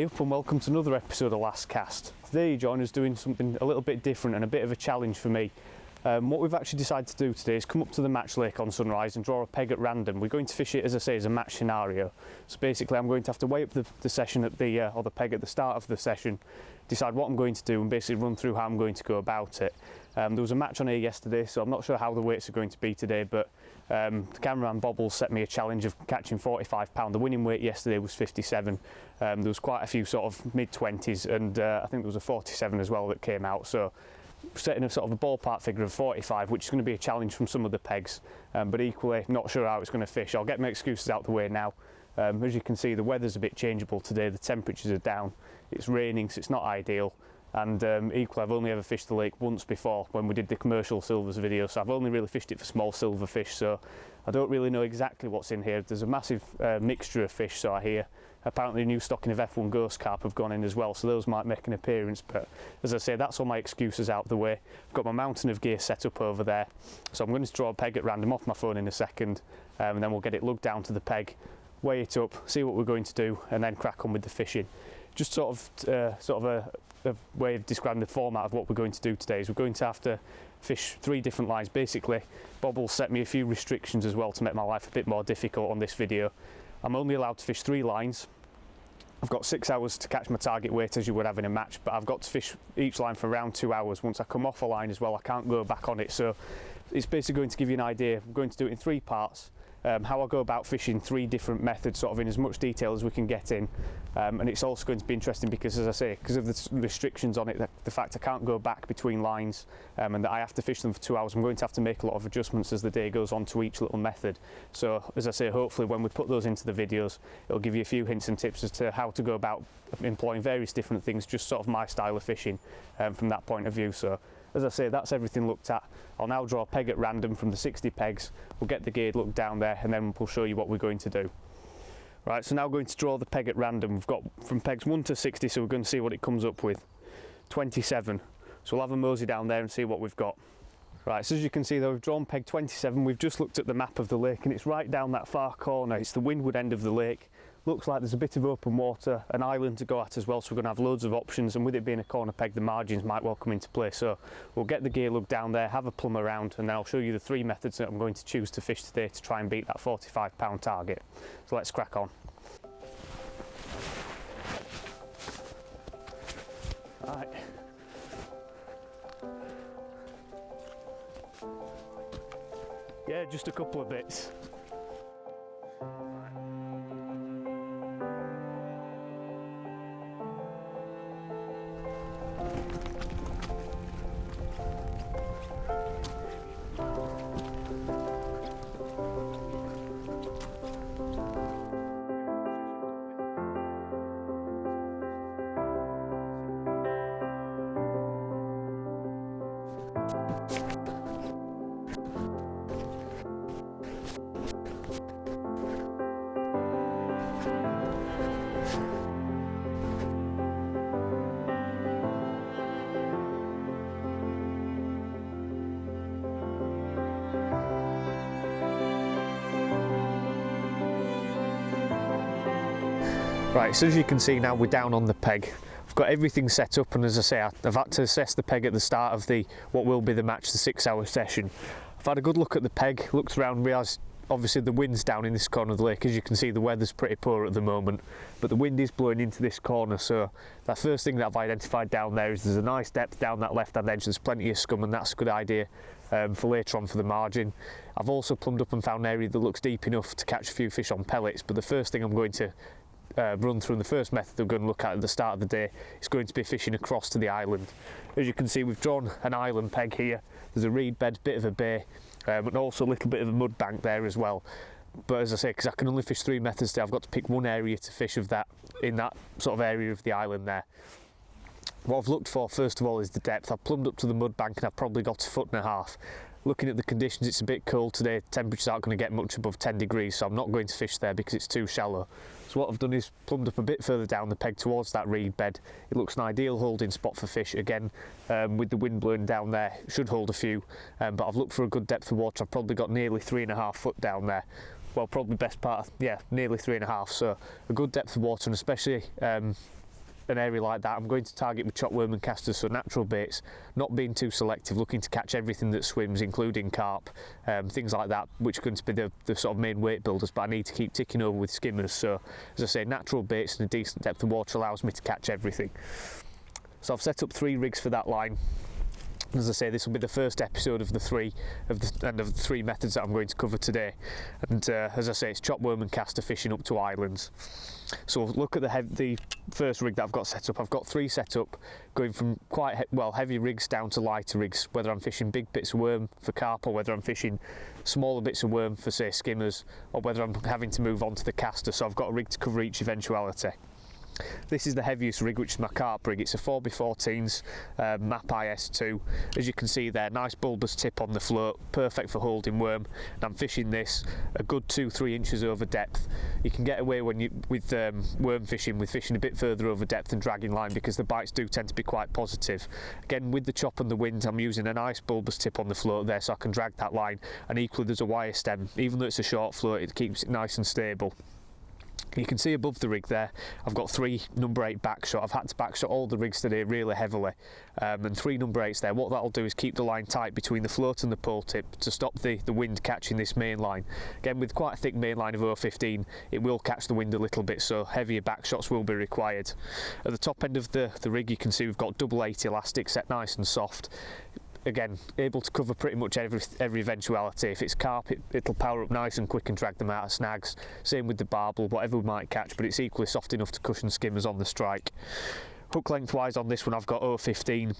Hey up and welcome to another episode of Last Cast. Today join us doing something a little bit different and a bit of a challenge for me. What we've actually decided to do today is come up to the match lake on sunrise and draw a peg at random. We're going to fish it, as I say, as a match scenario. So basically I'm going to have to weigh up the session at or the peg at the start of the session, decide what I'm going to do and basically run through how I'm going to go about it. There was a match on here yesterday, so I'm not sure how the weights are going to be today, but the cameraman Bobble set me a challenge of catching 45 pound. The winning weight yesterday was 57. There was quite a few sort of mid-20s and I think there was a 47 as well that came out. So setting a sort of a ballpark figure of 45, which is going to be a challenge from some of the pegs, but equally not sure how it's going to fish. I'll get my excuses out the way now. As you can see, the weather's a bit changeable today, the temperatures are down, it's raining, so it's not ideal. And equally, I've only ever fished the lake once before when we did the commercial silvers video, so I've only really fished it for small silver fish, so I don't really know exactly what's in here. There's a massive mixture of fish, so I hear. Apparently a new stocking of F1 ghost carp have gone in as well, so those might make an appearance, but as I say, that's all my excuses out the way. I've got my mountain of gear set up over there, so I'm going to draw a peg at random off my phone in a second, and then we'll get it lugged down to the peg, weigh it up, see what we're going to do, and then crack on with the fishing. Just sort of a way of describing the format of what we're going to do today is we're going to have to fish 3 different lines. Basically, Bobble set me a few restrictions as well to make my life a bit more difficult on this video. I'm only allowed to fish 3 lines. I've got 6 hours to catch my target weight as you would have in a match, but I've got to fish each line for around 2 hours. Once I come off a line as well, I can't go back on it. So it's basically going to give you an idea. I'm going to do it in 3 parts. How I go about fishing 3 different methods, sort of in as much detail as we can get in, and it's also going to be interesting because, as I say, because of the restrictions on it, the fact I can't go back between lines, and that I have to fish them for 2 hours, I'm going to have to make a lot of adjustments as the day goes on to each little method. So as I say, hopefully when we put those into the videos, it'll give you a few hints and tips as to how to go about employing various different things, just sort of my style of fishing from that point of view. So as I say, that's everything looked at. I'll now draw a peg at random from the 60 pegs. We'll get the gear looked down there and then we'll show you what we're going to do. Right, so now we're going to draw the peg at random. We've got from pegs 1 to 60, so we're going to see what it comes up with. 27. So we'll have a mosey down there and see what we've got. Right, so as you can see though, we've drawn peg 27. We've just looked at the map of the lake and it's right down that far corner. It's the windward end of the lake. Looks like there's a bit of open water, an island to go at as well, so we're going to have loads of options, and with it being a corner peg, the margins might well come into play. So we'll get the gear lugged down there, have a plumb around, and then I'll show you the 3 methods that I'm going to choose to fish today to try and beat that 45 pound target. So let's crack on. Right. Yeah, just a couple of bits. Right, so as you can see now we're down on the peg. I've got everything set up, and as I say, I've had to assess the peg at the start of what will be the match, the 6-hour session. I've had a good look at the peg, looked around, realised obviously the wind's down in this corner of the lake. As you can see, the weather's pretty poor at the moment, but the wind is blowing into this corner, so that first thing that I've identified down there is there's a nice depth down that left hand edge. There's plenty of scum, and that's a good idea for later on for the margin. I've also plumbed up and found an area that looks deep enough to catch a few fish on pellets, but the first thing I'm going to run through, and the first method we're going to look at the start of the day is going to be fishing across to the island. As you can see, we've drawn an island peg here. There's a reed bed, bit of a bay, and also a little bit of a mud bank there as well. But as I say, because I can only fish 3 methods today, I've got to pick one area to fish of that, in that sort of area of the island there. What I've looked for first of all is the depth. I've plumbed up to the mud bank and I've probably got 1.5 feet. Looking at the conditions, it's a bit cold today. Temperatures aren't going to get much above 10 degrees, so I'm not going to fish there because it's too shallow. So what I've done is plumbed up a bit further down the peg towards that reed bed. It looks an ideal holding spot for fish. Again, with the wind blowing down there, it should hold a few, but I've looked for a good depth of water. I've probably got nearly 3.5 foot down there. Well, probably best part, yeah, nearly 3.5, so a good depth of water, and especially an area like that, I'm going to target with chop worm and casters, so natural baits, not being too selective, looking to catch everything that swims, including carp, things like that, which are going to be the sort of main weight builders, but I need to keep ticking over with skimmers. So as I say, natural baits and a decent depth of water allows me to catch everything. So I've set up 3 rigs for that line. As I say, this will be the first episode of the 3 methods that I'm going to cover today. And as I say, it's chop worm and caster fishing up to islands. So look at the first rig that I've got set up. I've got 3 set up, going from quite heavy rigs down to lighter rigs, whether I'm fishing big bits of worm for carp, or whether I'm fishing smaller bits of worm for, say, skimmers, or whether I'm having to move on to the caster. So I've got a rig to cover each eventuality. This is the heaviest rig, which is my carp rig. It's a 4x14s MAP IS2. As you can see there, nice bulbous tip on the float, perfect for holding worm. And I'm fishing this a good 2-3 inches over depth. You can get away with worm fishing with fishing a bit further over depth and dragging line, because the bites do tend to be quite positive. Again, with the chop and the wind, I'm using a nice bulbous tip on the float there, so I can drag that line. And equally, there's a wire stem. Even though it's a short float, it keeps it nice and stable. You can see above the rig there, I've got 3 number 8 backshot. I've had to backshot all the rigs today really heavily, and 3 number 8s there. What that'll do is keep the line tight between the float and the pole tip to stop the wind catching this main line. Again, with quite a thick main line of 0.15, it will catch the wind a little bit, so heavier backshots will be required. At the top end of the rig, you can see we've got double 80 elastic set nice and soft. Again, able to cover pretty much every eventuality. If it's carp, it'll power up nice and quick and drag them out of snags. Same with the barbel, whatever we might catch, but it's equally soft enough to cushion skimmers on the strike. Hook length wise on this one, I've got 0.15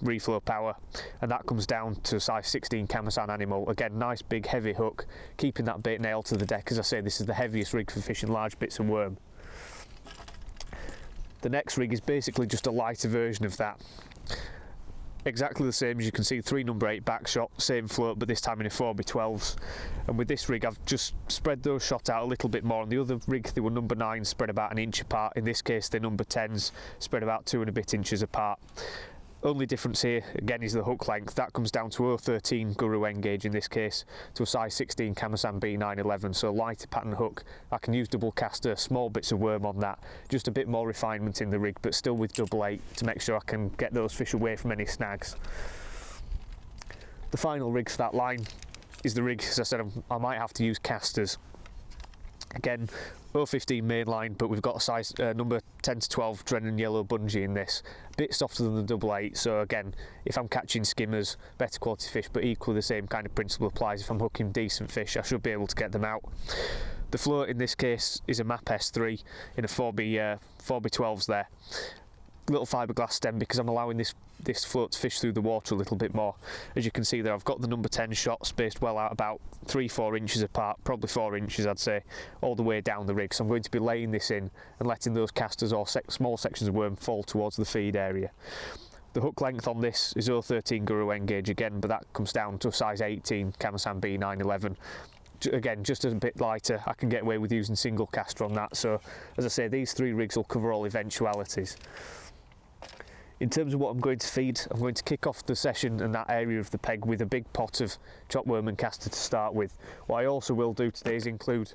reflow power, and that comes down to a size 16 Kamasan animal. Again, nice big heavy hook, keeping that bait nailed to the deck. As I say, this is the heaviest rig for fishing large bits of worm. The next rig is basically just a lighter version of that. Exactly the same, as you can see, 3 number 8 backshot, same float, but this time in a 4x12s. And with this rig, I've just spread those shot out a little bit more. On the other rig, they were number 9s, spread about 1 inch apart. In this case, they're number 10s, spread about 2 and a bit inches apart. Only difference here, again, is the hook length. That comes down to 0.13 Guru N gauge in this case, to a size 16 Kamasan B911, so lighter pattern hook. I can use double caster, small bits of worm on that, just a bit more refinement in the rig, but still with double 8 to make sure I can get those fish away from any snags. The final rig for that line is the rig, as I said, I might have to use casters. Again, 0.15 main line, but we've got a size number 10 to 12 Drennan yellow bungee in this. A bit softer than the double 8, so again, if I'm catching skimmers, better quality fish, but equally the same kind of principle applies. If I'm hooking decent fish, I should be able to get them out. The float in this case is a MAP S3 in a 4x12s there. Little fiberglass stem, because I'm allowing this float to fish through the water a little bit more. As you can see there, I've got the number 10 shot spaced well out, about 3-4 inches apart, probably 4 inches I'd say, all the way down the rig. So I'm going to be laying this in and letting those casters or small sections of worm fall towards the feed area. The hook length on this is 0.13 Guru N gauge again, but that comes down to a size 18 Kamasan B911. Again, just a bit lighter, I can get away with using single caster on that. So as I say, these 3 rigs will cover all eventualities. In terms of what I'm going to feed, I'm going to kick off the session in that area of the peg with a big pot of chop worm and caster to start with. What I also will do today is include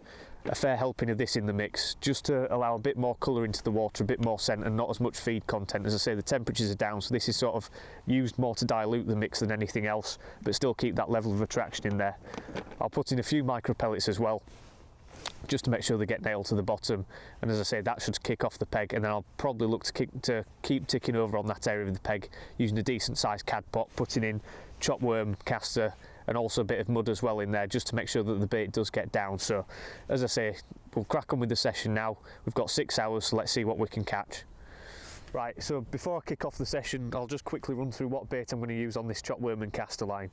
a fair helping of this in the mix, just to allow a bit more colour into the water, a bit more scent, and not as much feed content. As I say, the temperatures are down, so this is sort of used more to dilute the mix than anything else, but still keep that level of attraction in there. I'll put in a few micro pellets as well, just to make sure they get nailed to the bottom, and as I say, that should kick off the peg, and then I'll probably look to keep ticking over on that area of the peg using a decent sized cad pot, putting in chop worm, caster, and also a bit of mud as well in there, just to make sure that the bait does get down. So as I say, we'll crack on with the session now. We've got 6 hours, so let's see what we can catch. Right, so before I kick off the session, I'll just quickly run through what bait I'm going to use on this chop worm and caster line.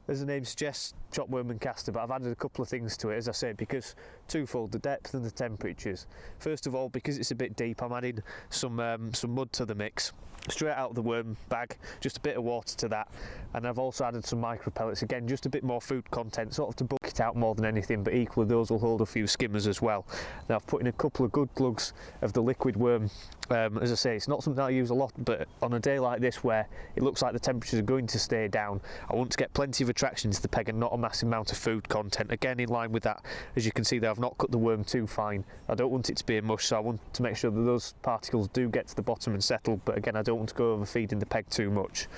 As the name suggests, chop worm and caster, but I've added a couple of things to it, as I say, because twofold, the depth and the temperatures. First of all, because it's a bit deep, I'm adding some mud to the mix, straight out of the worm bag, just a bit of water to that, and I've also added some micro pellets, again, just a bit more food content, sort of to bulk bait out more than anything, but equally those will hold a few skimmers as well. Now I've put in a couple of good glugs of the liquid worm. As I say, it's not something I use a lot, but on a day like this where it looks like the temperatures are going to stay down, I want to get plenty of attraction to the peg and not a massive amount of food content. Again, in line with that, as you can see there, I've not cut the worm too fine. I don't want it to be a mush, so I want to make sure that those particles do get to the bottom and settle, but again, I don't want to go overfeeding the peg too much.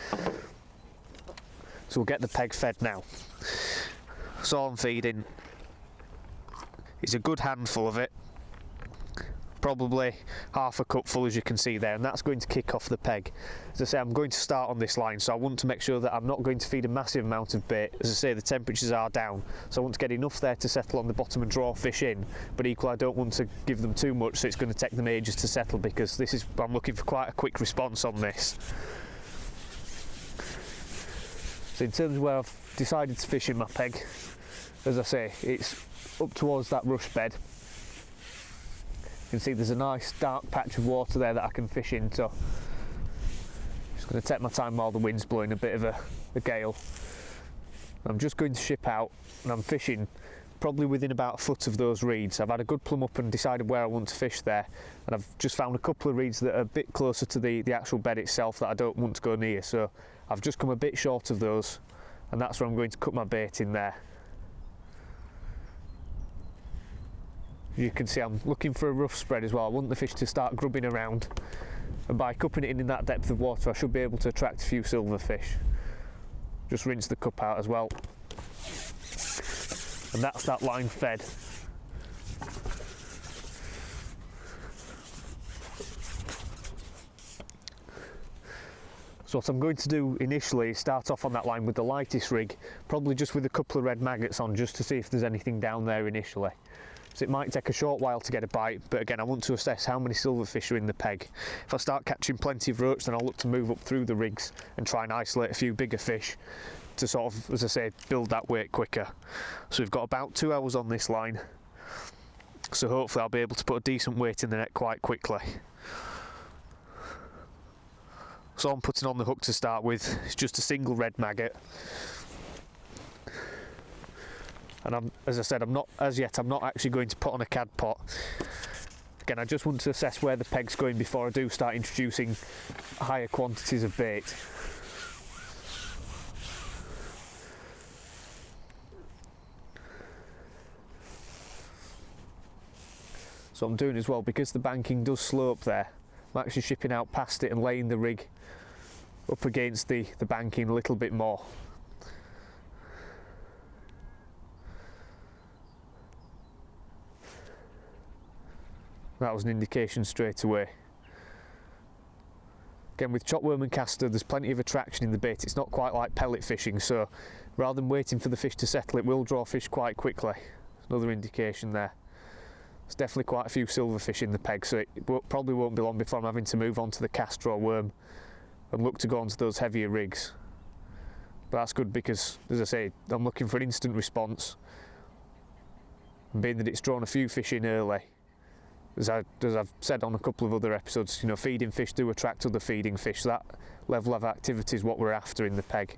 So we'll get the peg fed now. So I'm feeding, it's a good handful of it, probably half a cup full, as you can see there, and that's going to kick off the peg. As I say, I'm going to start on this line, so I want to make sure that I'm not going to feed a massive amount of bait. As I say, the temperatures are down, so I want to get enough there to settle on the bottom and draw fish in, but equally I don't want to give them too much, so it's going to take them ages to settle, because I'm looking for quite a quick response on this. So in terms of where I've decided to fish in my peg, as I say, it's up towards that rush bed. You can see there's a nice dark patch of water there that I can fish in, so just going to take my time while the wind's blowing a bit of a gale. I'm just going to ship out, and I'm fishing probably within about a foot of those reeds. I've had a good plumb up and decided where I want to fish there, and I've just found a couple of reeds that are a bit closer to the actual bed itself that I don't want to go near, so I've just come a bit short of those, and that's where I'm going to cut my bait in there. You can see I'm looking for a rough spread as well. I want the fish to start grubbing around, and by cupping it in that depth of water I should be able to attract a few silverfish. Just rinse the cup out as well, and that's that line fed. So what I'm going to do initially is start off on that line with the lightest rig, probably just with a couple of red maggots on, just to see if there's anything down there initially. So it might take a short while to get a bite, but again I want to assess how many silverfish are in the peg. If I start catching plenty of roach, then I'll look to move up through the rigs and try and isolate a few bigger fish to sort of, as I say, build that weight quicker. So we've got about 2 hours on this line, so hopefully I'll be able to put a decent weight in the net quite quickly. So I'm putting on the hook to start with, it's just a single red maggot. And as I said, I'm not actually going to put on a cad pot. Again, I just want to assess where the peg's going before I do start introducing higher quantities of bait. So I'm doing as well, because the banking does slope there, I'm actually shipping out past it and laying the rig up against the banking a little bit more. That was an indication straight away. Again, with chopworm and castor, there's plenty of attraction in the bait. It's not quite like pellet fishing, so rather than waiting for the fish to settle, it will draw fish quite quickly. Another indication there. There's definitely quite a few silverfish in the peg, so it probably won't be long before I'm having to move on to the castor or worm and look to go onto those heavier rigs. But that's good because, as I say, I'm looking for an instant response. And being that it's drawn a few fish in early, as I've said on a couple of other episodes, you know, feeding fish do attract other feeding fish. So that level of activity is what we're after in the peg.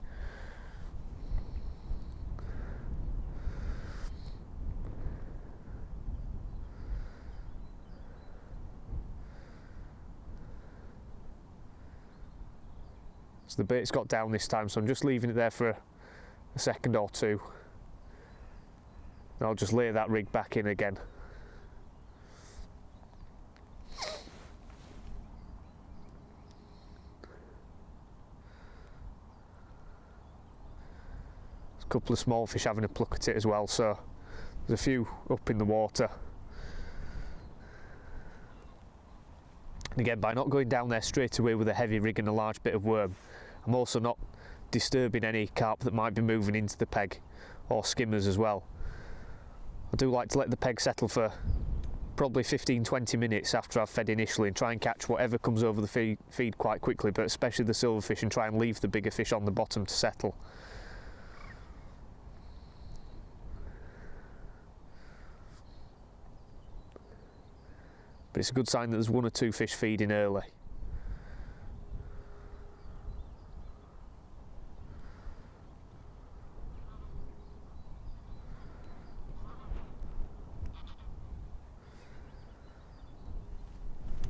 So the bait's got down this time, so I'm just leaving it there for a second or two. And I'll just lay that rig back in again. A couple of small fish having a pluck at it as well, so there's a few up in the water. And again, by not going down there straight away with a heavy rig and a large bit of worm, I'm also not disturbing any carp that might be moving into the peg, or skimmers as well. I do like to let the peg settle for probably 15-20 minutes after I've fed initially and try and catch whatever comes over the feed quite quickly, but especially the silverfish, and try and leave the bigger fish on the bottom to settle. But it's a good sign that there's 1 or 2 fish feeding early.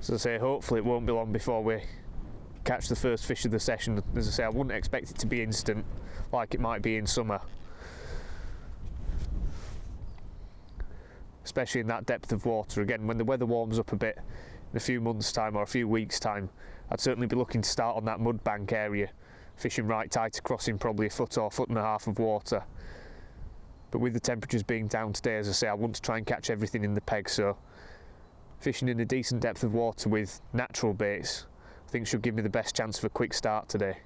So as I say, hopefully it won't be long before we catch the first fish of the session. As I say, I wouldn't expect it to be instant like it might be in summer, especially in that depth of water. Again, when the weather warms up a bit in a few months' time or a few weeks' time, I'd certainly be looking to start on that mud bank area, fishing right tight across in probably a foot or foot and a half of water. But with the temperatures being down today, as I say, I want to try and catch everything in the peg, so fishing in a decent depth of water with natural baits I think should give me the best chance of a quick start today.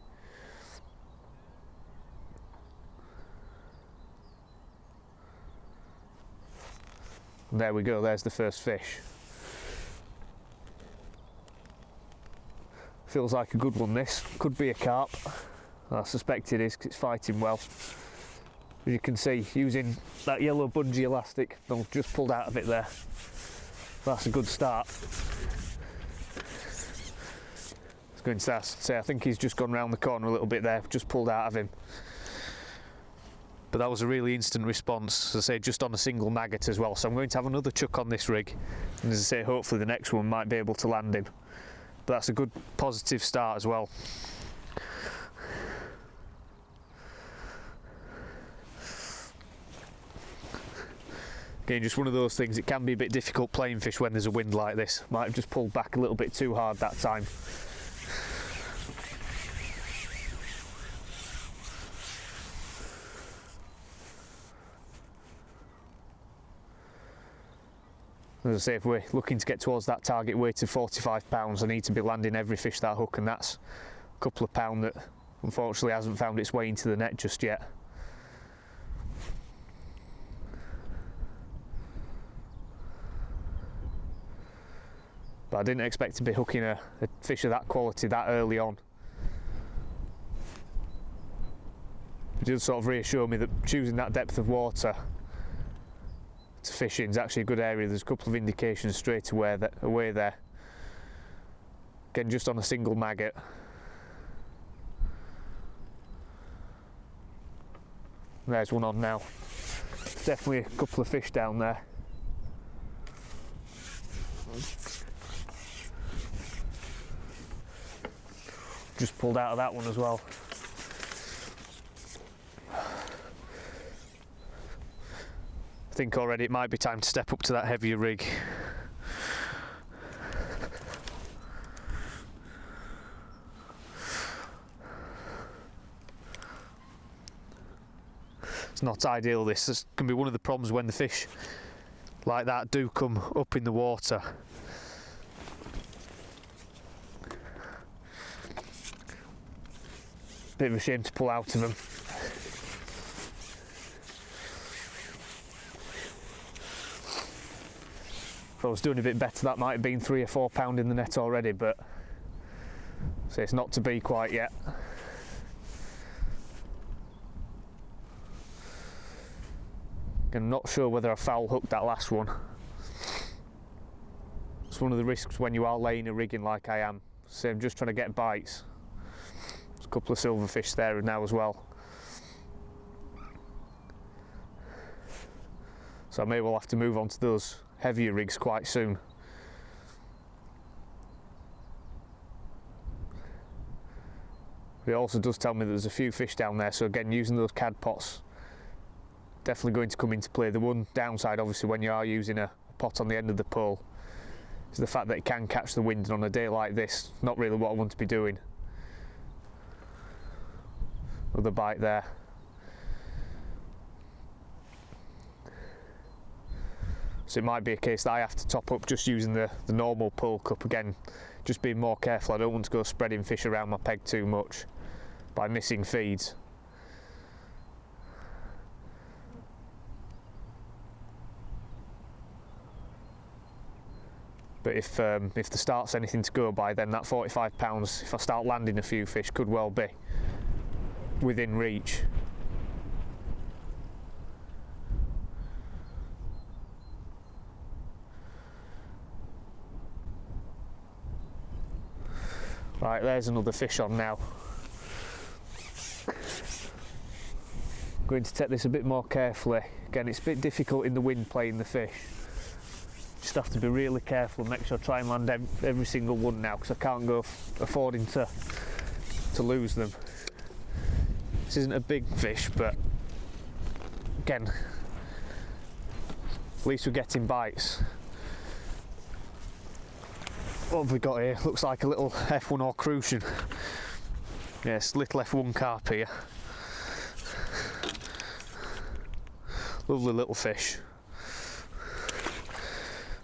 And there we go, there's the first fish. Feels like a good one, this. Could be a carp. I suspect it is because it's fighting well. As you can see, using that yellow bungee elastic, I've just pulled out of it there. That's a good start. I was going to say, I think he's just gone round the corner a little bit there, just pulled out of him. But that was a really instant response, as I say, just on a single maggot as well. So I'm going to have another chuck on this rig, and as I say, hopefully the next one might be able to land him. But that's a good positive start as well. Again, just one of those things, it can be a bit difficult playing fish when there's a wind like this. Might have just pulled back a little bit too hard that time. As I say, if we're looking to get towards that target weight of 45 pounds, I need to be landing every fish that hook, and that's a couple of pound that unfortunately hasn't found its way into the net just yet. But I didn't expect to be hooking a fish of that quality that early on. It does sort of reassure me that choosing that depth of water to fish in is actually a good area. There's a couple of indications straight away there. Again, just on a single maggot. There's one on now. Definitely a couple of fish down there. Just pulled out of that one as well. I think already it might be time to step up to that heavier rig. It's not ideal, this can be one of the problems when the fish like that do come up in the water. Bit of a shame to pull out of them. If I was doing a bit better, that might have been 3 or 4 pound in the net already, but so it's not to be quite yet. I'm not sure whether I foul hooked that last one. It's one of the risks when you are laying a rig in like I am. So I'm just trying to get bites. There's a couple of silverfish there now as well. So I may well have to move on to those heavier rigs quite soon. It also does tell me that there's a few fish down there, so again, using those cad pots definitely going to come into play. The one downside obviously when you are using a pot on the end of the pole is the fact that it can catch the wind, and on a day like this, not really what I want to be doing. Another bite there. So it might be a case that I have to top up just using the normal pole cup. Again, just being more careful. I don't want to go spreading fish around my peg too much by missing feeds. But if there starts anything to go by, then that 45 pounds, if I start landing a few fish, could well be within reach. Right, there's another fish on now. I'm going to take this a bit more carefully. Again, it's a bit difficult in the wind playing the fish. Just have to be really careful and make sure I try and land every single one now, because I can't go affording to lose them. This isn't a big fish, but again, at least we're getting bites. What have we got here? Looks like a little F1 or crucian. Yes, little F1 carp here. Lovely little fish.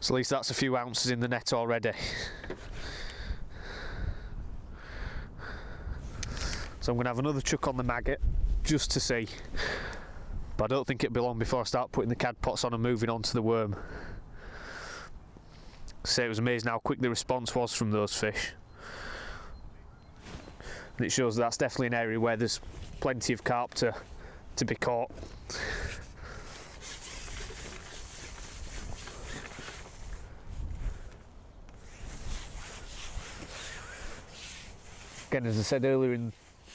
So at least that's a few ounces in the net already. So I'm going to have another chuck on the maggot just to see, but I don't think it'll be long before I start putting the cad pots on and moving on to the worm. So it was amazing how quick the response was from those fish, and it shows that's definitely an area where there's plenty of carp to be caught. Again, as I said earlier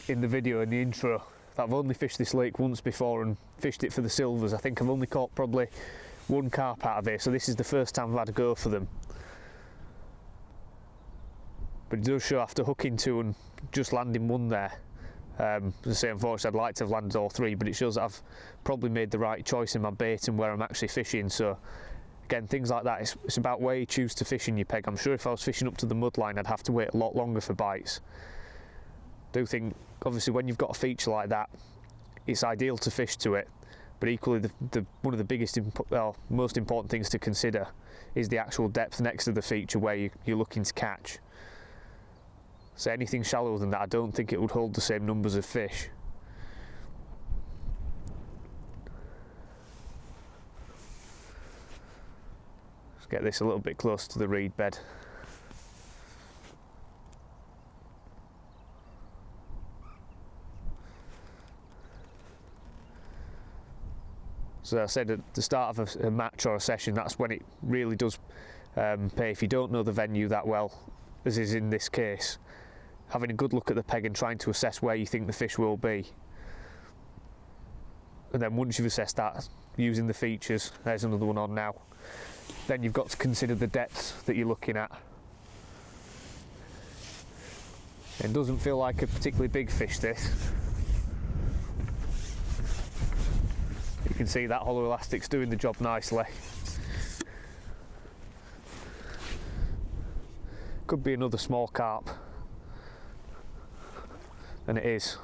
in the video, in the intro, that I've only fished this lake once before and fished it for the silvers. I think I've only caught probably one carp out of it, so this is the first time I've had a go for them. But it does show after hooking two and just landing one there. As I say, unfortunately I'd like to have landed all three, but it shows that I've probably made the right choice in my bait and where I'm actually fishing. So again, things like that, it's about where you choose to fish in your peg. I'm sure if I was fishing up to the mud line, I'd have to wait a lot longer for bites. I do think, obviously, when you've got a feature like that, it's ideal to fish to it, but equally one of the biggest, most important things to consider is the actual depth next to the feature where you're looking to catch. So anything shallower than that, I don't think it would hold the same numbers of fish. Let's get this a little bit closer to the reed bed. So I said at the start of a match or a session, that's when it really does pay. If you don't know the venue that well, as is in this case, having a good look at the peg and trying to assess where you think the fish will be. And then once you've assessed that, using the features, there's another one on now, then you've got to consider the depth that you're looking at. It doesn't feel like a particularly big fish, this. You can see that hollow elastic's doing the job nicely. Could be another small carp, and it is.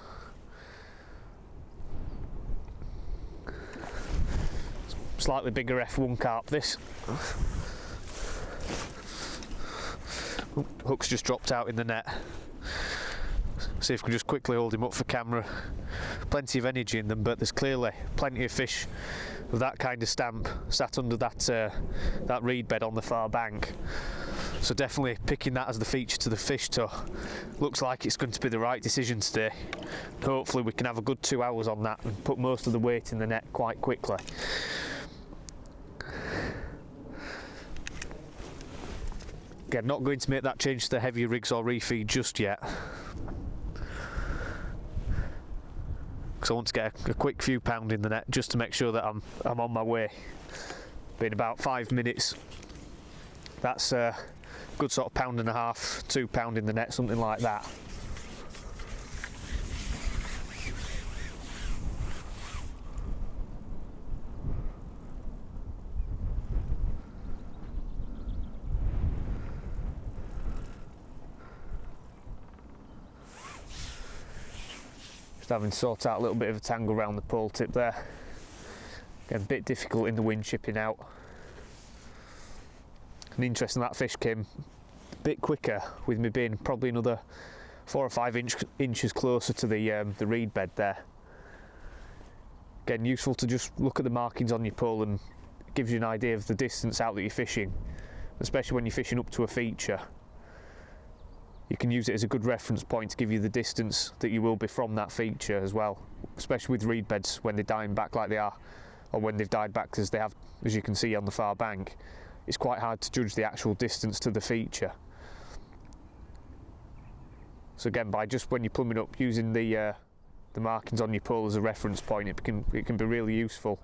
Slightly bigger F1 carp, this. Hook's just dropped out in the net. See if we can just quickly hold him up for camera. Plenty of energy in them, but there's clearly plenty of fish of that kind of stamp sat under that reed bed on the far bank. So definitely picking that as the feature to the fish to looks like it's going to be the right decision today. Hopefully we can have a good 2 hours on that and put most of the weight in the net quite quickly. Again, not going to make that change to the heavier rigs or refeed just yet, because I want to get a quick few pound in the net just to make sure that I'm on my way. Been about 5 minutes. That's a good sort of £1.5, £2 in the net, something like that. Having to sort out a little bit of a tangle around the pole tip there. Again, a bit difficult in the wind chipping out. And interesting, that fish came a bit quicker with me being probably another 4 or 5 inches closer to the reed bed there. Again, useful to just look at the markings on your pole, and it gives you an idea of the distance out that you're fishing, especially when you're fishing up to a feature. You can use it as a good reference point to give you the distance that you will be from that feature as well, especially with reed beds when they're dying back like they are, or when they've died back as they have, as you can see on the far bank. It's quite hard to judge the actual distance to the feature. So again, by just when you're plumbing up, using the markings on your pole as a reference point, it can be really useful.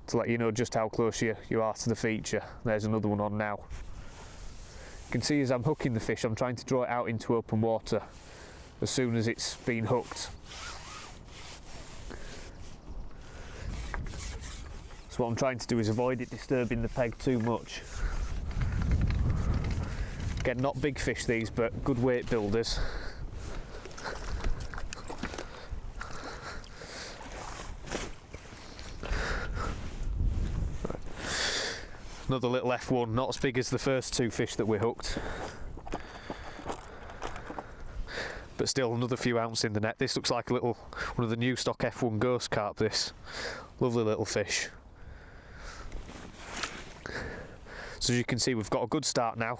to let you know just how close you are to the feature. There's another one on now. You can see as I'm hooking the fish, I'm trying to draw it out into open water as soon as it's been hooked. So what I'm trying to do is avoid it disturbing the peg too much. Again, not big fish these, but good weight builders. Another little F1, not as big as the first two fish that we hooked, but still another few ounce in the net. This looks like a little one of the new stock F1 ghost carp. This lovely little fish. So as you can see, we've got a good start now.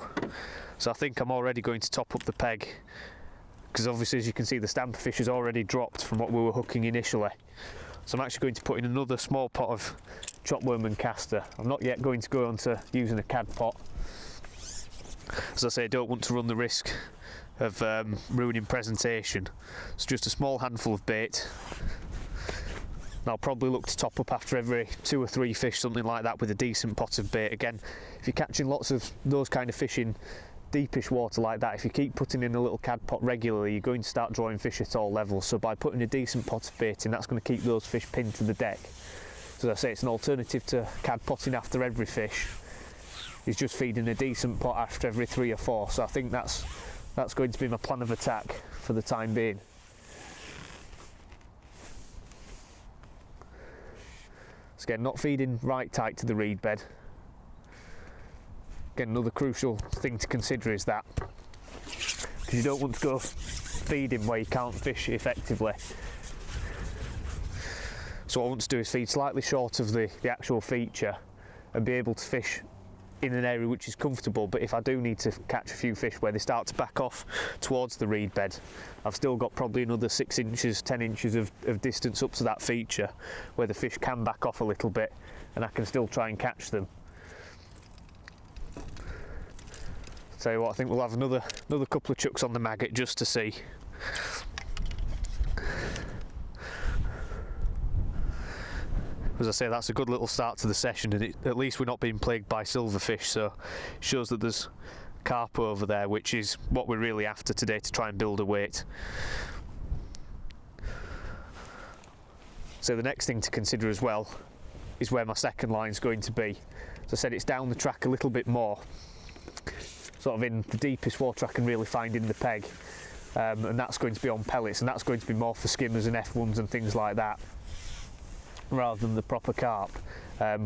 So I think I'm already going to top up the peg, because obviously, as you can see, the stamper fish has already dropped from what we were hooking initially. So I'm actually going to put in another small pot of chopworm and castor. I'm not yet going to go on to using a cad pot. As I say, I don't want to run the risk of ruining presentation. It's just a small handful of bait. And I'll probably look to top up after every 2 or 3 fish, something like that, with a decent pot of bait. Again, if you're catching lots of those kind of fish in deepish water like that, if you keep putting in a little cad pot regularly, you're going to start drawing fish at all levels. So by putting a decent pot of bait in, that's going to keep those fish pinned to the deck. So as I say, it's an alternative to cad potting after every fish. Is just feeding a decent pot after every 3 or 4. So I think that's going to be my plan of attack for the time being. So again, not feeding right tight to the reed bed. Again, another crucial thing to consider is that, because you don't want to go feeding where you can't fish effectively. So what I want to do is feed slightly short of the actual feature and be able to fish in an area which is comfortable. But if I do need to catch a few fish where they start to back off towards the reed bed, I've still got probably another 6 inches, 10 inches of distance up to that feature where the fish can back off a little bit and I can still try and catch them. Tell you what, I think we'll have another couple of chucks on the maggot just to see. As I say, that's a good little start to the session, and at least we're not being plagued by silverfish, so it shows that there's carp over there, which is what we're really after today to try and build a weight. So the next thing to consider as well is where my second line's going to be. As I said, it's down the track a little bit more, sort of in the deepest water I can really find in the peg, and that's going to be on pellets, and that's going to be more for skimmers and F1s and things like that, rather than the proper carp,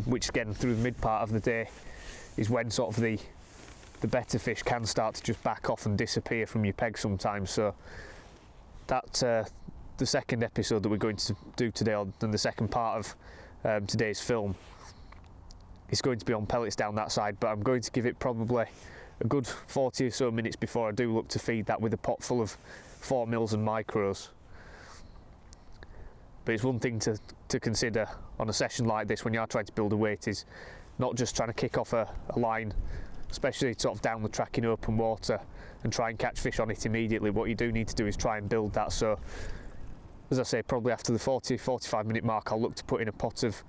which again through the mid part of the day is when sort of the better fish can start to just back off and disappear from your peg sometimes. So that the second episode that we're going to do today, and the second part of today's film, is going to be on pellets down that side, but I'm going to give it probably a good 40 or so minutes before I do look to feed that with a pot full of 4mm and micros. But it's one thing to consider on a session like this when you are trying to build a weight, is not just trying to kick off a line, especially sort of down the track in open water, and try and catch fish on it immediately. What you do need to do is try and build that. So as I say, probably after the 40-45 minute mark, I'll look to put in a pot of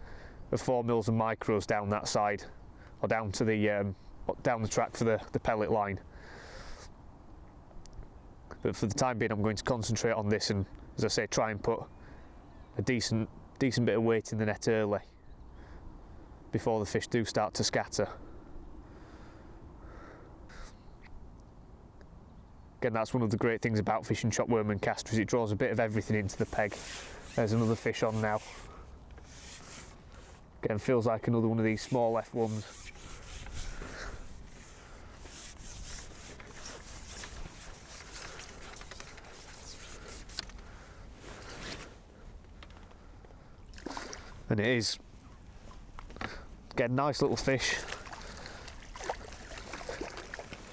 4mm and micros down that side, or down to the down the track for the pellet line. But for the time being, I'm going to concentrate on this, and as I say, try and put a decent bit of weight in the net early before the fish do start to scatter. Again, that's one of the great things about fishing chopworm and castor, is it draws a bit of everything into the peg. There's another fish on now. Again, feels like another one of these small F1s. And it is, again, nice little fish.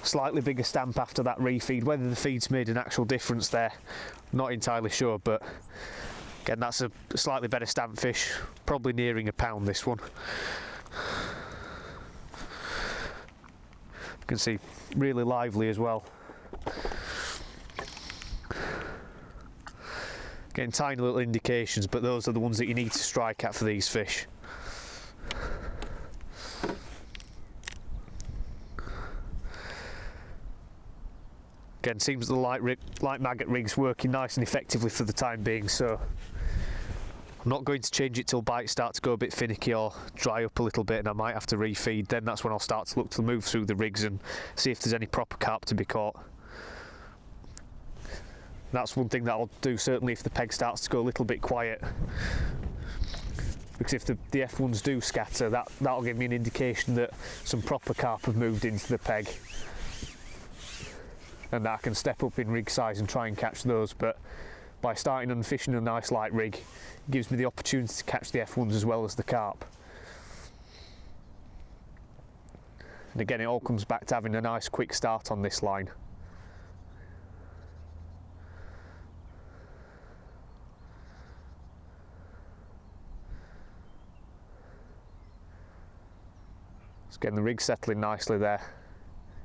Slightly bigger stamp after that refeed. Whether the feed's made an actual difference there, not entirely sure, but again, that's a slightly better stamp fish, probably nearing a pound, this one. You can see really lively as well. Getting tiny little indications, but those are the ones that you need to strike at for these fish. Again, seems the light maggot rig's working nice and effectively for the time being, so I'm not going to change it till bites start to go a bit finicky or dry up a little bit, and I might have to refeed. Then that's when I'll start to look to move through the rigs and see if there's any proper carp to be caught. That's one thing that I'll do certainly if the peg starts to go a little bit quiet, because if the F1s do scatter, that'll give me an indication that some proper carp have moved into the peg, and that I can step up in rig size and try and catch those. But by starting and fishing a nice light rig, it gives me the opportunity to catch the F1s as well as the carp. And again, it all comes back to having a nice quick start on this line. So again, the rig's settling nicely there.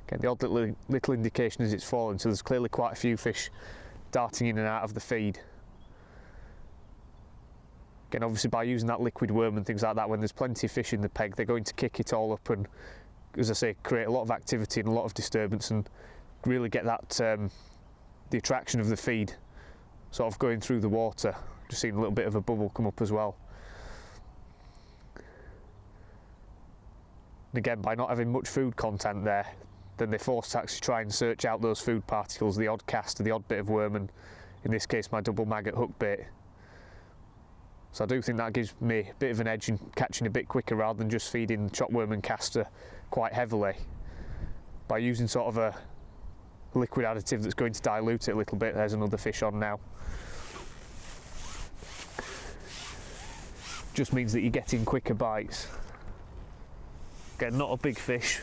Again, the odd little indication as it's falling, so there's clearly quite a few fish darting in and out of the feed. Again, obviously by using that liquid worm and things like that, when there's plenty of fish in the peg, they're going to kick it all up and, as I say, create a lot of activity and a lot of disturbance, and really get that the attraction of the feed sort of going through the water. Just seeing a little bit of a bubble come up as well. And again, by not having much food content there, then they're forced to actually try and search out those food particles, the odd cast or the odd bit of worm, and in this case my double maggot hook bait. So I do think that gives me a bit of an edge in catching a bit quicker rather than just feeding the chopworm and caster quite heavily. By using sort of a liquid additive that's going to dilute it a little bit. There's another fish on now. Just means that you're getting quicker bites. Again, not a big fish.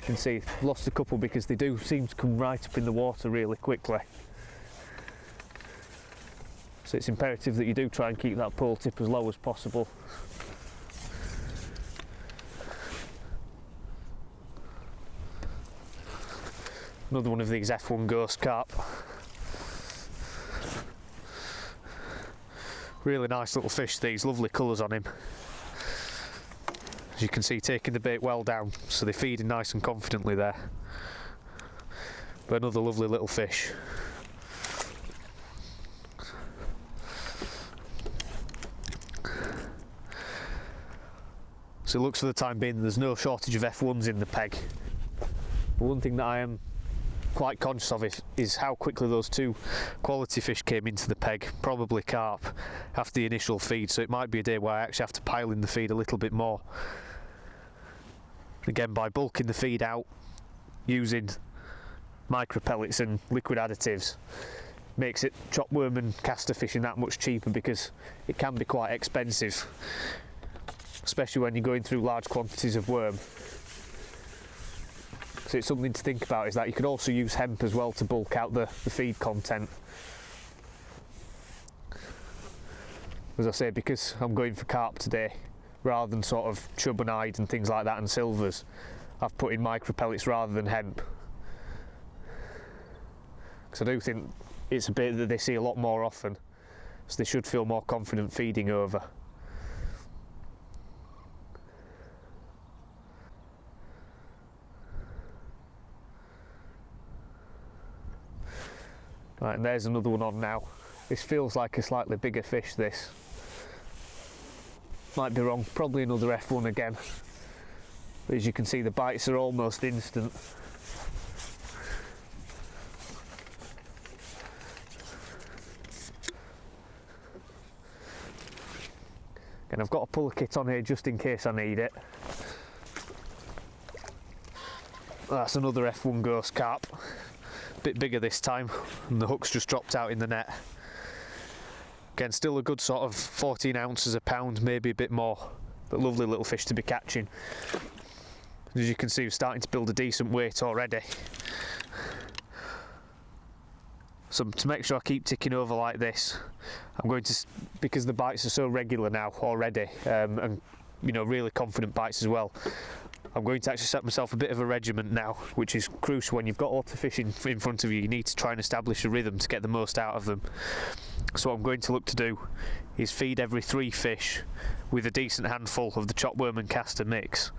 You can see I've lost a couple because they do seem to come right up in the water really quickly. So it's imperative that you do try and keep that pole tip as low as possible. Another one of these F1 ghost carp. Really nice little fish, these, lovely colours on him. As you can see, taking the bait well down, so they're feeding nice and confidently there. But another lovely little fish. So it looks for the time being there's no shortage of F1s in the peg. But one thing that I am quite conscious of is how quickly those two quality fish came into the peg, probably carp, after the initial feed. So it might be a day where I actually have to pile in the feed a little bit more. Again, by bulking the feed out, using micro pellets and liquid additives, makes it chopworm and caster fishing that much cheaper, because it can be quite expensive, especially when you're going through large quantities of worm. So it's something to think about, is that you could also use hemp as well to bulk out the feed content. As I say, because I'm going for carp today, rather than sort of chub and hide and things like that and silvers, I've put in micro pellets rather than hemp. Because I do think it's a bait that they see a lot more often, so they should feel more confident feeding over. Right, and there's another one on now. This feels like a slightly bigger fish, this. Might be wrong, probably another F1 again. But as you can see, the bites are almost instant. And I've got a puller kit on here just in case I need it. That's another F1 ghost carp. Bit bigger this time, and the hook's just dropped out in the net. Again, still a good sort of 14 ounces a pound, maybe a bit more, but lovely little fish to be catching. As you can see, we're starting to build a decent weight already. So to make sure I keep ticking over like this, I'm going to, because the bites are so regular now already, and you know, really confident bites as well, I'm going to actually set myself a bit of a regiment now, which is crucial when you've got lots of fish in front of you. You need to try and establish a rhythm to get the most out of them. So what I'm going to look to do is feed every 3 fish with a decent handful of the chopworm and caster mix.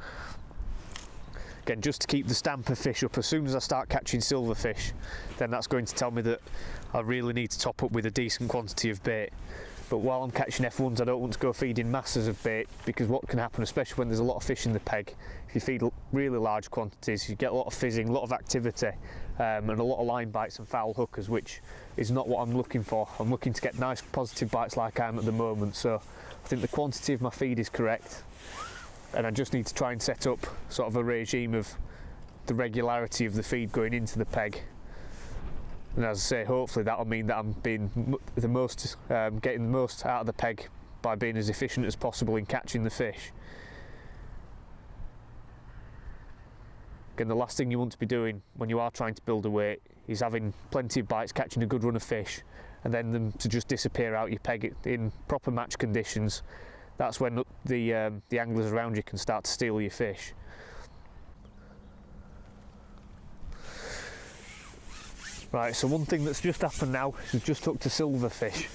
Again, just to keep the stamp of fish up. As soon as I start catching silverfish, then that's going to tell me that I really need to top up with a decent quantity of bait. But while I'm catching F1s, I don't want to go feeding masses of bait, because what can happen, especially when there's a lot of fish in the peg, if you feed really large quantities, you get a lot of fizzing, a lot of activity, and a lot of line bites and foul hookers, which is not what I'm looking for. I'm looking to get nice positive bites like I am at the moment, so I think the quantity of my feed is correct, and I just need to try and set up sort of a regime of the regularity of the feed going into the peg. And as I say, hopefully that'll mean that I'm being the most, getting the most out of the peg by being as efficient as possible in catching the fish. Again, the last thing you want to be doing when you are trying to build a weight is having plenty of bites, catching a good run of fish, and then them to just disappear out your peg in proper match conditions. That's when the anglers around you can start to steal your fish. Right, so one thing that's just happened now is we've just hooked a silverfish.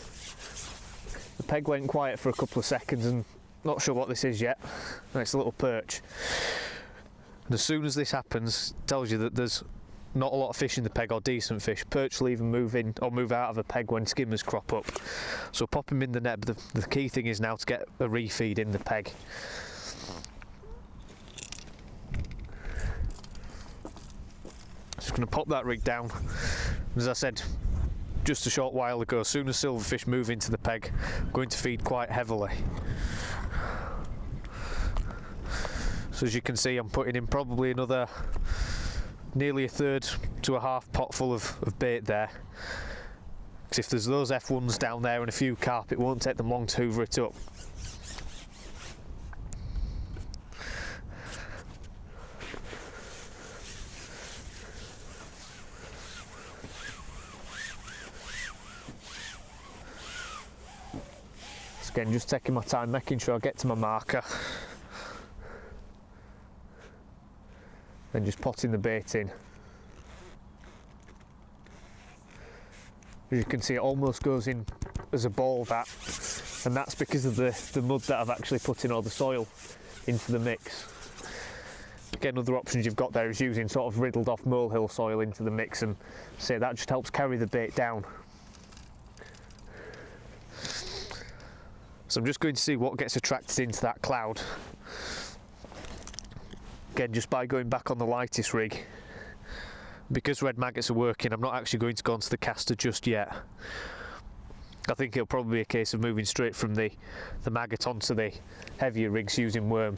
The peg went quiet for a couple of seconds and not sure what this is yet. It's a little perch. And as soon as this happens, it tells you that there's not a lot of fish in the peg, or decent fish. Perch will even move in or move out of a peg when skimmers crop up. So pop them in the net, but the key thing is now to get a refeed in the peg. Just going to pop that rig down. As I said just a short while ago, as soon as silverfish move into the peg, I'm going to feed quite heavily. So as you can see, I'm putting in probably another nearly a third to a half pot full of bait there. Because if there's those F1s down there and a few carp, it won't take them long to hoover it up. Again, just taking my time, making sure I get to my marker. Then just potting the bait in. As you can see, it almost goes in as a ball, that, and that's because of the mud that I've actually put in, or the soil into the mix. Again, other options you've got there is using sort of riddled off molehill soil into the mix, and say that just helps carry the bait down. So I'm just going to see what gets attracted into that cloud. Again, just by going back on the lightest rig. Because red maggots are working, I'm not actually going to go onto the caster just yet. I think it'll probably be a case of moving straight from the maggot onto the heavier rigs using worm.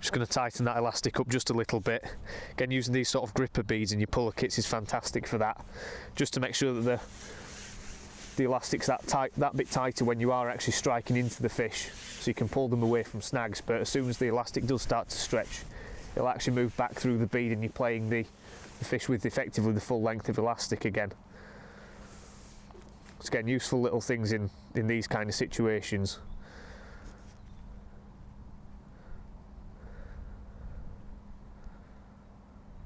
Just going to tighten that elastic up just a little bit. Again, using these sort of gripper beads in your puller kits is fantastic for that, just to make sure that the elastic's that bit tighter when you are actually striking into the fish, so you can pull them away from snags. But as soon as the elastic does start to stretch, it'll actually move back through the bead and you're playing the fish with effectively the full length of elastic again. It's again useful little things in these kind of situations.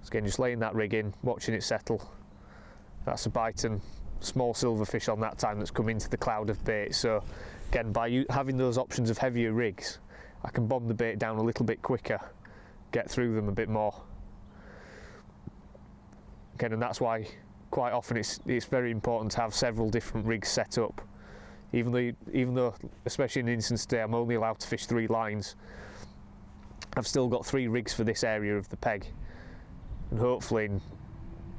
Again, just laying that rig in, watching it settle. That's a bite and small silverfish on that time that's come into the cloud of bait. So again, by having those options of heavier rigs, I can bomb the bait down a little bit quicker, get through them a bit more. Again, and that's why quite often it's very important to have several different rigs set up. Even though, especially in an instance today, I'm only allowed to fish 3 lines, I've still got 3 rigs for this area of the peg. And hopefully in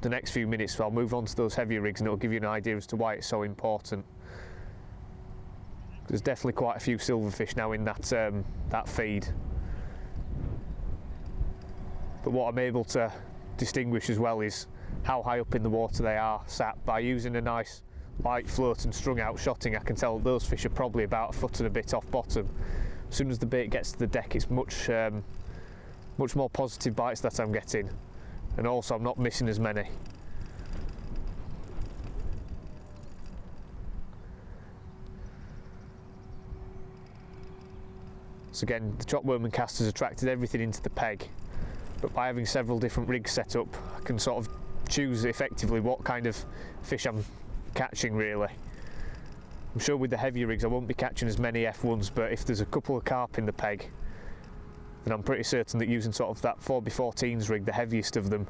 the next few minutes I'll move on to those heavier rigs and it'll give you an idea as to why it's so important. There's definitely quite a few silverfish now in that feed. But what I'm able to distinguish as well is how high up in the water they are sat. By using a nice light float and strung out shotting, I can tell that those fish are probably about a foot and a bit off bottom. As soon as the bait gets to the deck, it's much more positive bites that I'm getting. And also I'm not missing as many. So again, the chop worm and casters attracted everything into the peg, but by having several different rigs set up, I can sort of choose effectively what kind of fish I'm catching really. I'm sure with the heavier rigs I won't be catching as many F1s, but if there's a couple of carp in the peg, then I'm pretty certain that using sort of that 4x14s rig, the heaviest of them,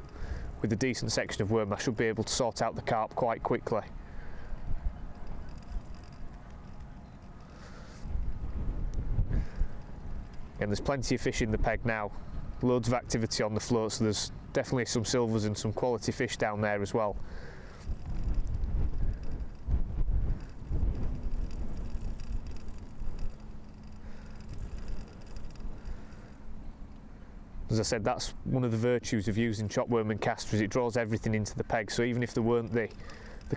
with a decent section of worm, I should be able to sort out the carp quite quickly. And there's plenty of fish in the peg now, loads of activity on the float, so there's definitely some silvers and some quality fish down there as well. As I said, that's one of the virtues of using chopworm and castor, is it draws everything into the peg, so even if there weren't the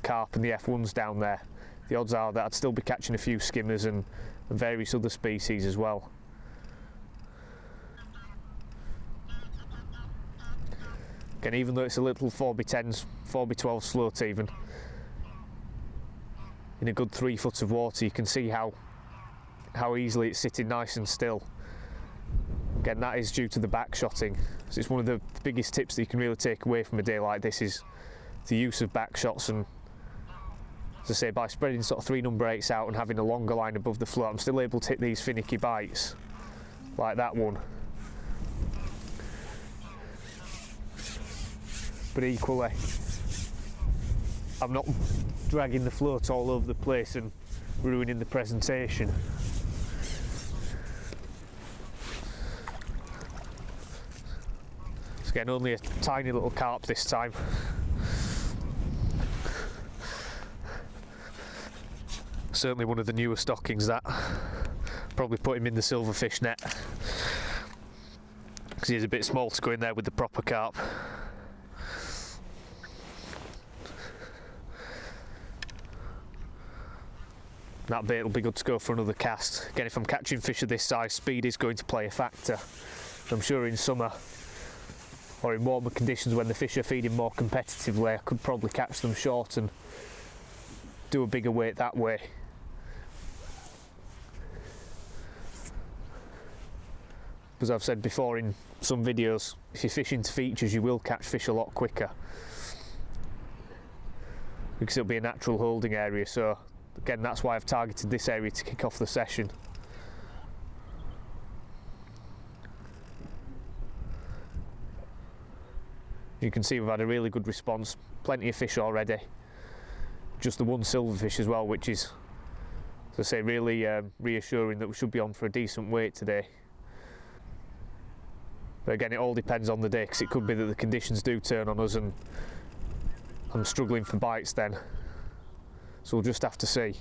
carp and the F1s down there, the odds are that I'd still be catching a few skimmers and various other species as well. Again, even though it's a little 4x10s, 4x12 float even, in a good 3 foot of water, you can see how easily it's sitting nice and still. Again, that is due to the back shotting. So it's one of the biggest tips that you can really take away from a day like this is the use of back shots, and as I say, by spreading sort of 3 number 8s out and having a longer line above the float, I'm still able to hit these finicky bites like that one. But equally, I'm not dragging the float all over the place and ruining the presentation. Again, only a tiny little carp this time. Certainly one of the newer stockings, that. Probably put him in the silverfish net, because he's a bit small to go in there with the proper carp. That bait will be good to go for another cast. Again, if I'm catching fish of this size, speed is going to play a factor. I'm sure in summer, or in warmer conditions when the fish are feeding more competitively, I could probably catch them short and do a bigger weight that way. As I've said before in some videos, if you're fishing to features, you will catch fish a lot quicker, because it'll be a natural holding area. So again, that's why I've targeted this area to kick off the session. You can see we've had a really good response, plenty of fish already. Just the one silverfish as well, which is, as I say, really reassuring that we should be on for a decent weight today. But again, it all depends on the day, because it could be that the conditions do turn on us and I'm struggling for bites then. So we'll just have to see.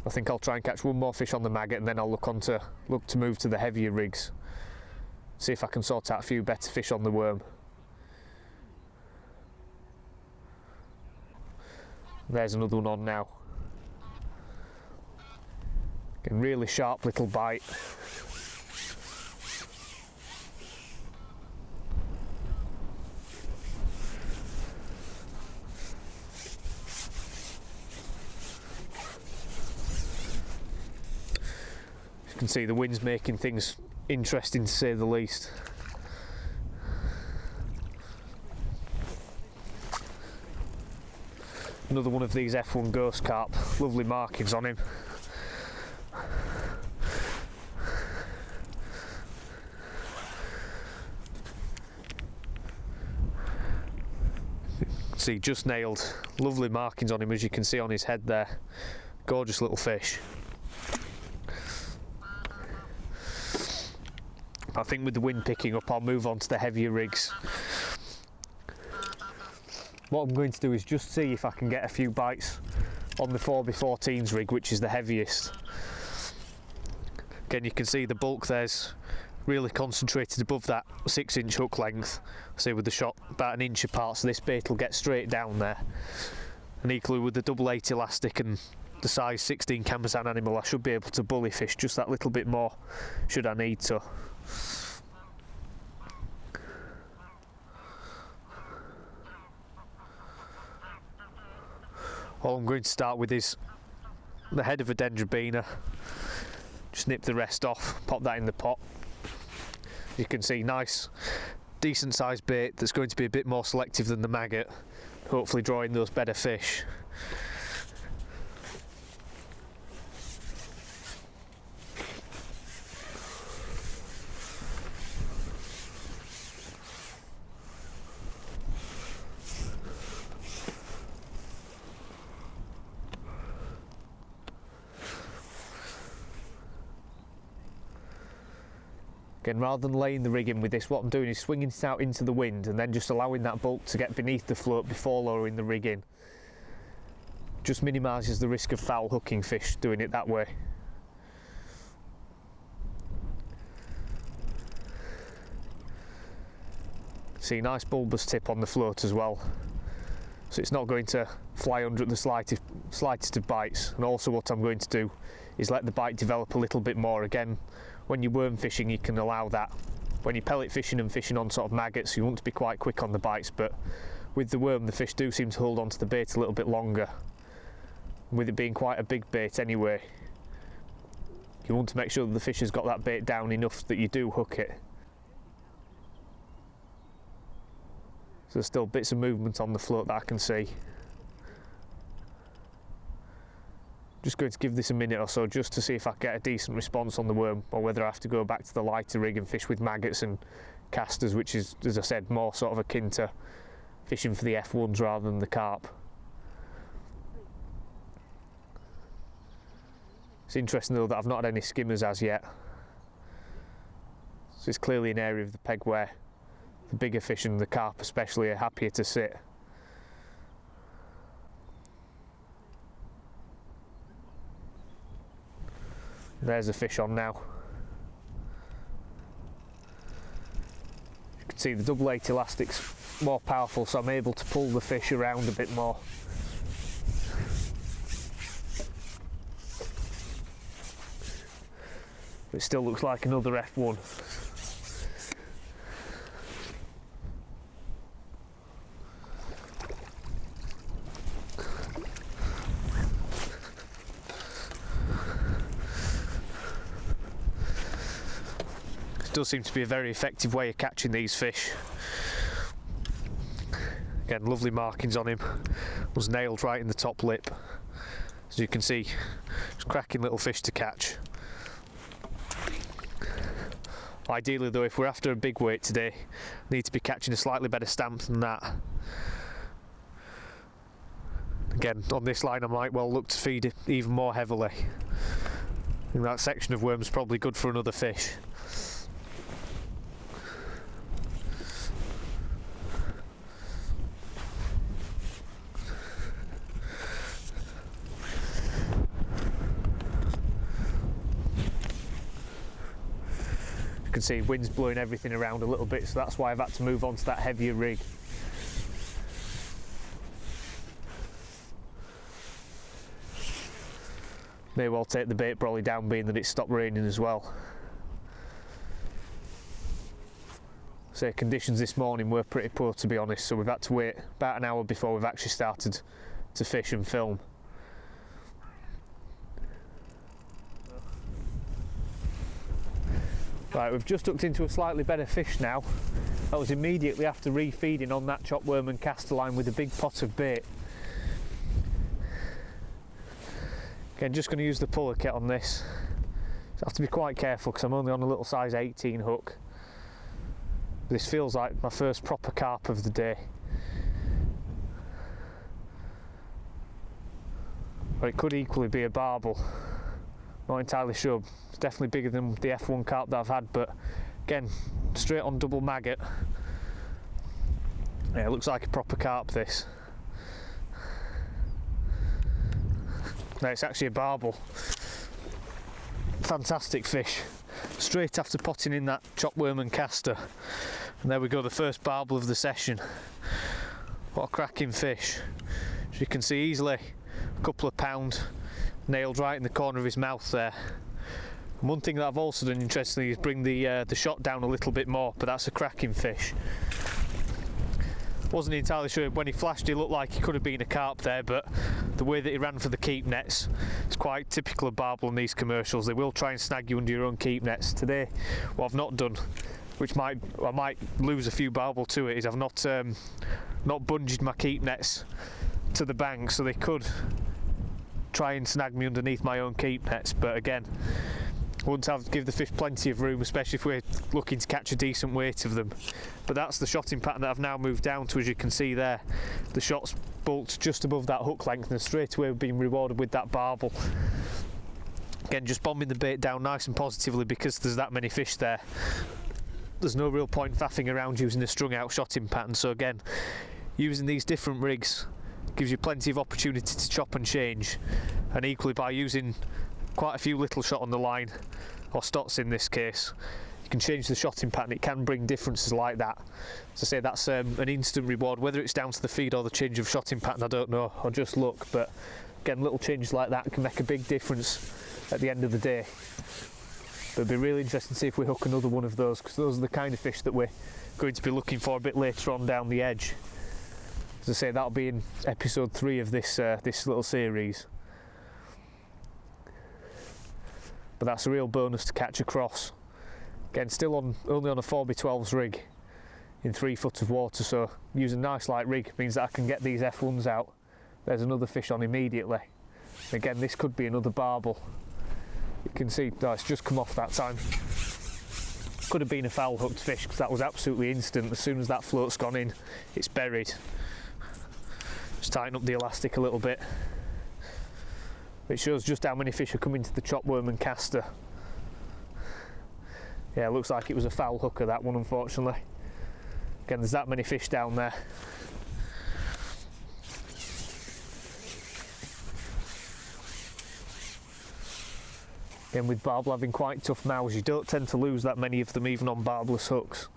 I think I'll try and catch one more fish on the maggot, and then I'll look to move to the heavier rigs. See if I can sort out a few better fish on the worm. There's another one on now. Again, really sharp little bite. You can see the wind's making things interesting, to say the least. Another one of these F1 ghost carp, lovely markings on him. See, just nailed, lovely markings on him, as you can see on his head there. Gorgeous little fish. I think with the wind picking up, I'll move on to the heavier rigs. What I'm going to do is just see if I can get a few bites on the 4x14s rig, which is the heaviest. Again, you can see the bulk there's really concentrated above that 6-inch hook length. See, with the shot about an inch apart, so this bait will get straight down there. And equally with the double 8 elastic and the size 16 Kamasan animal, I should be able to bully fish just that little bit more should I need to. All I'm going to start with is the head of a dendrobina. Just nip the rest off, pop that in the pot. You can see nice, decent sized bait that's going to be a bit more selective than the maggot, hopefully drawing those better fish. Again, rather than laying the rig in with this, what I'm doing is swinging it out into the wind and then just allowing that bulk to get beneath the float before lowering the rig in. Just minimises the risk of foul hooking fish doing it that way. See, nice bulbous tip on the float as well, so it's not going to fly under at the slightest of bites. And also what I'm going to do is let the bite develop a little bit more. Again, when you're worm fishing you can allow that. When you're pellet fishing and fishing on sort of maggots, you want to be quite quick on the bites, but with the worm the fish do seem to hold onto the bait a little bit longer. With it being quite a big bait anyway, you want to make sure that the fish has got that bait down enough that you do hook it. So there's still bits of movement on the float that I can see. Just going to give this a minute or so just to see if I get a decent response on the worm, or whether I have to go back to the lighter rig and fish with maggots and casters, which is, as I said, more sort of akin to fishing for the F1s rather than the carp. It's interesting though that I've not had any skimmers as yet. So it's clearly an area of the peg where the bigger fish and the carp especially are happier to sit. There's a fish on now. You can see the double 8 elastic's more powerful, so I'm able to pull the fish around a bit more. It still looks like another F1. It does seem to be a very effective way of catching these fish. Again, lovely markings on him. Was nailed right in the top lip. As you can see, it's a cracking little fish to catch. Ideally though, if we're after a big weight today, need to be catching a slightly better stamp than that. Again, on this line I might well look to feed it even more heavily. I think that section of worm's probably good for another fish. You can see wind's blowing everything around a little bit, so that's why I've had to move on to that heavier rig. May well take the bait brolly down, being that it's stopped raining as well. So conditions this morning were pretty poor, to be honest, so we've had to wait about an hour before we've actually started to fish and film. Right, we've just hooked into a slightly better fish now. That was immediately after refeeding on that chop worm and caster line with a big pot of bait. Again, just going to use the puller kit on this. So I have to be quite careful because I'm only on a little size 18 hook. This feels like my first proper carp of the day. Or it could equally be a barbel. Not entirely sure. It's definitely bigger than the F1 carp that I've had, but again, straight on double maggot. Yeah, it looks like a proper carp, this. No, it's actually a barbel. Fantastic fish. Straight after potting in that chop worm and caster. And there we go, the first barbel of the session. What a cracking fish. As you can see, easily a couple of pound, nailed right in the corner of his mouth there. And one thing that I've also done interestingly is bring the shot down a little bit more, but that's a cracking fish. Wasn't entirely sure, when he flashed he looked like he could have been a carp there, but the way that he ran for the keep nets, it's quite typical of Barbel in these commercials. They will try and snag you under your own keep nets. Today, what I've not done, which I might lose a few Barbel to it, is I've not bunged my keep nets to the bank, so they could try and snag me underneath my own keep nets, but again, wouldn't have to give the fish plenty of room, especially if we're looking to catch a decent weight of them. But that's the shotting pattern that I've now moved down to, as you can see there. The shot's bulked just above that hook length, and straight away we've been rewarded with that barbel. Again, just bombing the bait down nice and positively because there's that many fish there. There's no real point faffing around using a strung out shotting pattern, so again, using these different rigs gives you plenty of opportunity to chop and change, and equally by using quite a few little shot on the line, or stots in this case, you can change the shotting pattern. It can bring differences like that. As I say, that's an instant reward. Whether it's down to the feed or the change of shotting pattern, I don't know, or just luck, but again, little changes like that can make a big difference at the end of the day. But it'll be really interesting to see if we hook another one of those, because those are the kind of fish that we're going to be looking for a bit later on down the edge. As I say, that'll be in episode 3 of this this little series. But that's a real bonus to catch across. Again, still only on a 4x12s rig in 3 foot of water, so using a nice light rig means that I can get these F1s out. There's another fish on immediately. Again, this could be another barbel. You can see, no, it's just come off that time. Could have been a foul hooked fish because that was absolutely instant. As soon as that float's gone in, it's buried. Just tighten up the elastic a little bit. It shows just how many fish are coming to the chopworm and caster. Yeah, it looks like it was a foul hooker, that one, unfortunately. Again, there's that many fish down there. Again, with barbel having quite tough mouths, you don't tend to lose that many of them even on barbless hooks.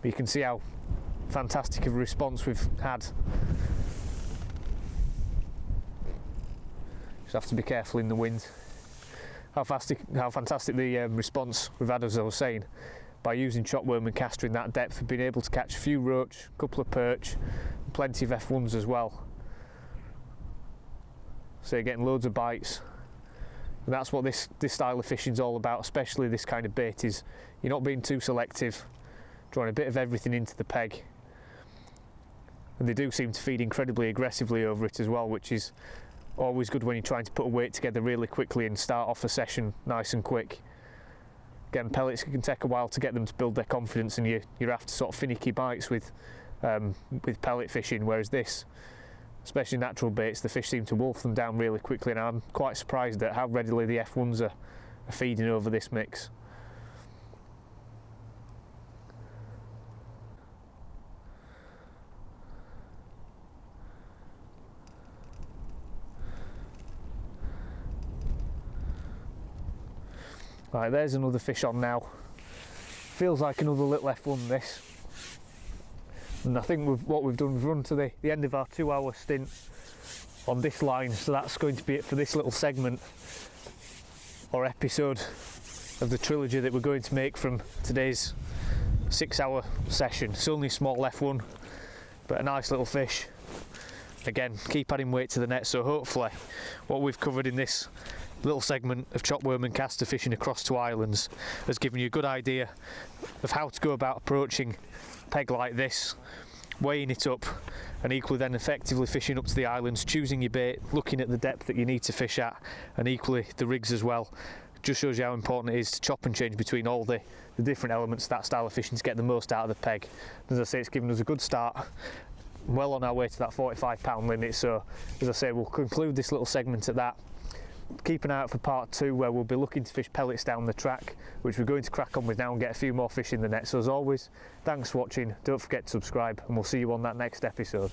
But you can see how fantastic of a response we've had. Just have to be careful in the wind. How fantastic the response we've had, as I was saying, by using chopworm and caster in that depth. We've been able to catch a few roach, a couple of perch, plenty of F1s as well. So you're getting loads of bites, and that's what this style of fishing is all about, especially this kind of bait. Is you're not being too selective, drawing a bit of everything into the peg, and they do seem to feed incredibly aggressively over it as well, which is always good when you're trying to put a weight together really quickly and start off a session nice and quick. Again, pellets can take a while to get them to build their confidence, and you're after sort of finicky bites with pellet fishing, whereas this, especially natural baits, the fish seem to wolf them down really quickly, and I'm quite surprised at how readily the F1s are feeding over this mix. Right, there's another fish on now. Feels like another little F1 this. And I think what we've done, we've run to the end of our 2-hour stint on this line, so that's going to be it for this little segment or episode of the trilogy that we're going to make from today's 6-hour session. It's only a small F1, but a nice little fish. Again, keep adding weight to the net, so hopefully what we've covered in this little segment of chopworm and caster fishing across 2 islands has given you a good idea of how to go about approaching a peg like this, weighing it up, and equally then effectively fishing up to the islands, choosing your bait, looking at the depth that you need to fish at, and equally the rigs as well. Just shows you how important it is to chop and change between all the different elements of that style of fishing to get the most out of the peg. As I say, it's given us a good start, well on our way to that 45-pound limit, so as I say, we'll conclude this little segment at that. Keep an eye out for part 2, where we'll be looking to fish pellets down the track, which we're going to crack on with now and get a few more fish in the net. So as always, thanks for watching, don't forget to subscribe, and we'll see you on that next episode.